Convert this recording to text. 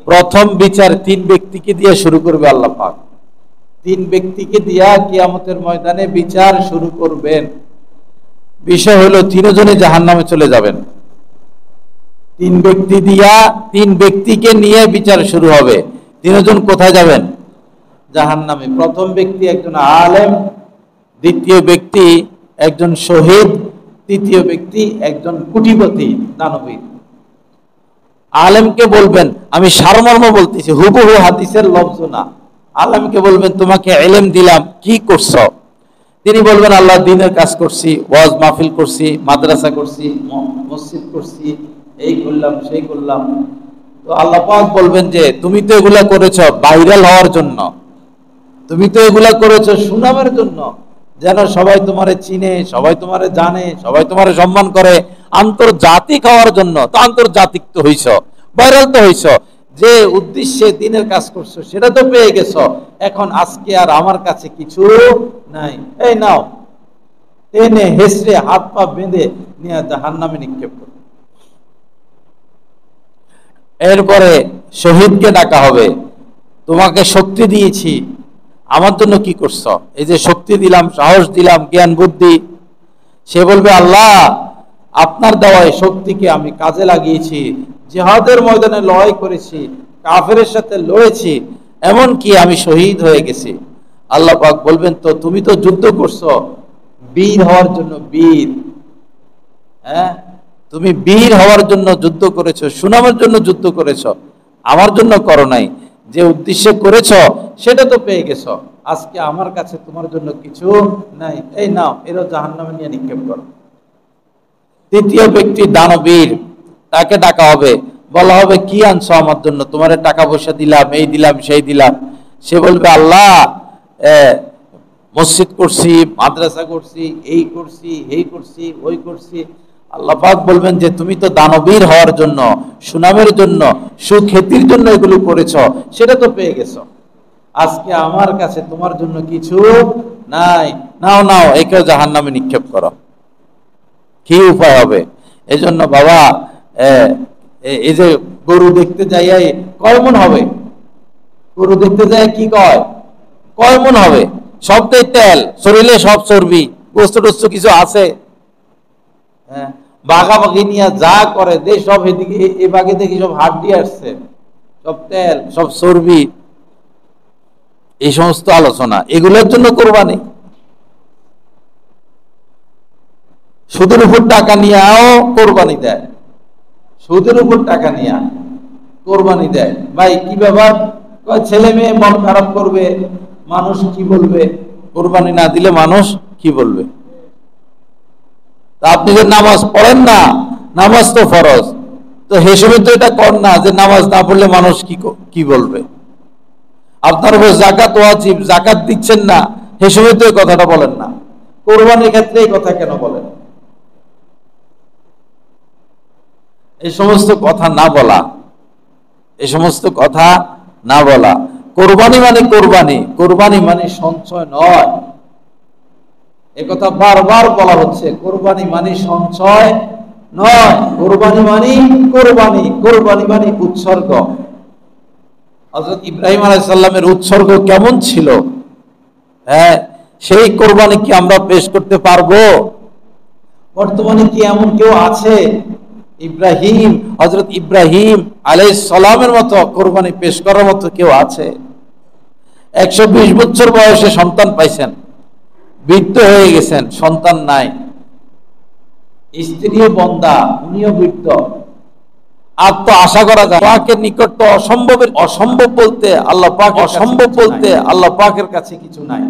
প্রথম বিচার তিন ব্যক্তিকে দিয়ে শুরু করবে আল্লাহ পাক। তিন ব্যক্তিকে দিয়া কিয়ামতের ময়দানে বিচার শুরু করবেন। বিষয় হলো তিনজনে জাহান্নামে চলে যাবেন। তিন ব্যক্তি দিয়া তিন ব্যক্তিকে নিয়ে বিচার শুরু হবে। তিনজন কোথায় যাবেন? জাহান্নামে। প্রথম ব্যক্তি একজন আলেম, দ্বিতীয় ব্যক্তি একজন শহীদ, তৃতীয় ব্যক্তি একজন কোটিপতি দানবীর। আলেমকে বলবেন, আমি সারমর্ম বলতেছি, হুবহু হাদিসের লফজ না। আলেমকে বলবেন, তোমাকে ইলম দিলাম, কি করছো? তিনি বলবেন, আল্লাহ দ্বীনের কাজ করছি, ওয়াজ মাহফিল করছি, মাদ্রাসা করছি, মসজিদ করছি, এই করলাম সেই করলাম। তো আল্লাহ পাক বলবেন যে তুমি তো এগুলা করেছো ভাইরাল হওয়ার জন্য, তুমি তো এগুলা করেছো সুনামের জন্য, যেন সবাই তোমারে চিনে, সবাই তোমারে জানে, সবাই তোমারে সম্মান করে, আন্তর্জাতিক হওয়ার জন্য। তো আন্তর্জাতিক তো হইছ, ভাইরাল তো হইছ, যে উদ্দেশ্যে দ্বীনের কাজ করছো সেটা তো পেয়ে গেছো। এখন আজকে আর আমার কাছে কিছু নাই, এই নাও, টেনে হেসড়ে হাত পা বেঁধে নিয়ে জাহান্নামে নিক্ষেপ করো। এরপরে শহীদকে ডাকা হবে, তোমাকে শক্তি দিয়েছি, আমার জন্য কি করছো? এই যে শক্তি দিলাম, সাহস দিলাম, জ্ঞান বুদ্ধি। সে বলবে, আল্লাহ আপনার দেওয়া এই শক্তিকে আমি কাজে লাগিয়েছি, জিহাদের ময়দানে লড়াই করেছি, কাফেরের সাথে লড়েছি, এমন কি আমি শহীদ হয়ে গেছি। আল্লাহ পাক বলবেন, তো তুমি তো যুদ্ধ করছো বীর হওয়ার জন্য, বীর, হ্যাঁ, তুমি বীর হওয়ার জন্য যুদ্ধ করেছো, সুনামের জন্য যুদ্ধ করেছো, আমার জন্য করো নাই। যে উদ্দেশ্যে করেছো সেটা তো পেয়ে গেছো, আজকে আমার কাছে তোমার জন্য কিছু নাই, এই নাও, এরও জাহান্নামে নিয়ে নিক্ষেপ করো। তৃতীয় ব্যক্তি দানবীর, তাকে ডাকা হবে, বলা হবে, কি আনছো আমার জন্য? তোমার টাকা পয়সা দিলাম, এই দিলাম সেই দিলাম। সে বলবে, আল্লাহ মসজিদ করছি, মাদ্রাসা করছি, এই করছি, এই করছি, ওই করছি। আল্লাহ পাক বলবেন যে তুমি তো দানবীর হওয়ার জন্য, সুনামের জন্য, সুখ্যাতির জন্য এগুলো করেছো, সেটা তো পেয়ে গেছো, আজকে আমার কাছে তোমার জন্য কিছু নাই, নাও নাও, একে জাহান্নামে নিক্ষেপ করো। কি উপায় হবে? এই জন্য বাবা, এই যে গরু দেখতে যাই কয় মন হবে? গরু দেখতে যায় কি কয়, কয় মন হবে? সবটাই তেল, শরীরে সব চর্বি, গোস্ত টোস্ত কিছু আছে? হ্যাঁ, বাঘাবাগি নিয়ে যা করে দে, সব এদিকে এ বাঘে দেখি সব হাড্ডি আসছে, সব তেল, সব চর্বি। এই সমস্ত আলোচনা, এগুলোর জন্য কোরবানি। সুদের উপর টাকা নিয়েও কোরবানি দেয়, সুদের উপর টাকা নিয়ে কোরবানি দেয়। ভাই কি ব্যাপার? ছেলে মেয়ে মন খারাপ করবে, মানুষ কি বলবে, কোরবানি না দিলে মানুষ কি বলবে? আপনি যে নামাজ পড়েন না, নামাজ তো ফরজ, তো হিসেবে তো এটা কর না যে নামাজ না পড়লে মানুষ কি বলবে। আপনার উপর যাকাত ওয়াজিব, যাকাত দিচ্ছেন না, হিসেবে তো এই কথাটা বলেন না, কোরবানির ক্ষেত্রে এই কথা কেন বলেন? এই সমস্ত কথা না বলা, এই সমস্ত কথা না বলা। কোরবানি মানে কোরবানি, কোরবানি মানে সঞ্চয় নয়। একথা বারবার বলা হচ্ছে, কোরবানি মানে সঞ্চয় নয়, কোরবানি মানে কোরবানি, কোরবানি মানে উৎসর্গ। হযরত ইব্রাহিম আলাইহিস সালামের উৎসর্গ কেমন ছিল, হ্যাঁ, সেই কোরবানি কি আমরা পেশ করতে পারবো? বর্তমানে কি এমন কেউ আছে ইব্রাহিম, হযরত ইব্রাহিম আলাইহিস সালামের মতো কোরবানি পেশ করার মতো কেউ আছে? 120 বছর বয়সে সন্তান পাইছেন, বৃদ্ধ হয়ে গেছেন, সন্তান নাই, স্ত্রীও বন্দা, উনিও বৃদ্ধ। আর তো আশা করা যায় পাকের নিকট তো অসম্ভব বলতে আল্লাহ পাক, অসম্ভব বলতে আল্লাহ পাকের কাছে কিছু নাই।